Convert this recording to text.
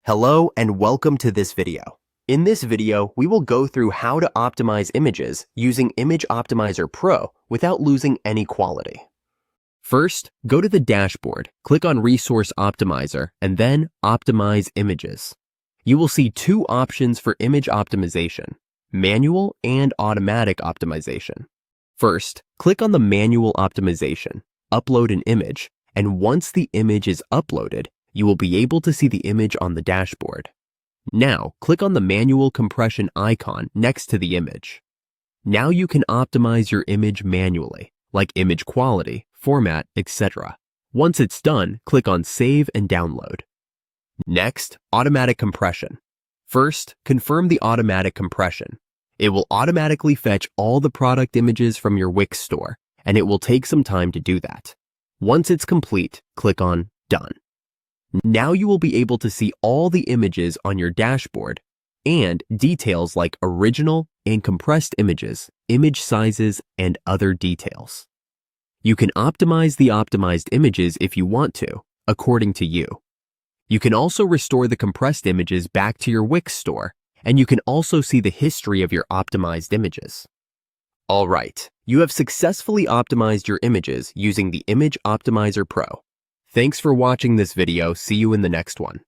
Hello and welcome to this video. In this video, we will go through how to optimize images using Image Optimizer Pro without losing any quality. First, go to the dashboard, click on Resource Optimizer, and then Optimize Images. You will see two options for image optimization, manual and automatic optimization. First, click on the manual optimization, upload an image, and once the image is uploaded, you will be able to see the image on the dashboard. Now, click on the manual compression icon next to the image. Now you can optimize your image manually, like image quality, format, etc. Once it's done, click on Save and Download. Next, automatic compression. First, confirm the automatic compression. It will automatically fetch all the product images from your Wix store, and it will take some time to do that. Once it's complete, click on Done. Now you will be able to see all the images on your dashboard and details like original and compressed images, image sizes, and other details. You can optimize the optimized images if you want to, according to you. You can also restore the compressed images back to your Wix store, and you can also see the history of your optimized images. All right, you have successfully optimized your images using the Image Optimizer Pro. Thanks for watching this video. See you in the next one.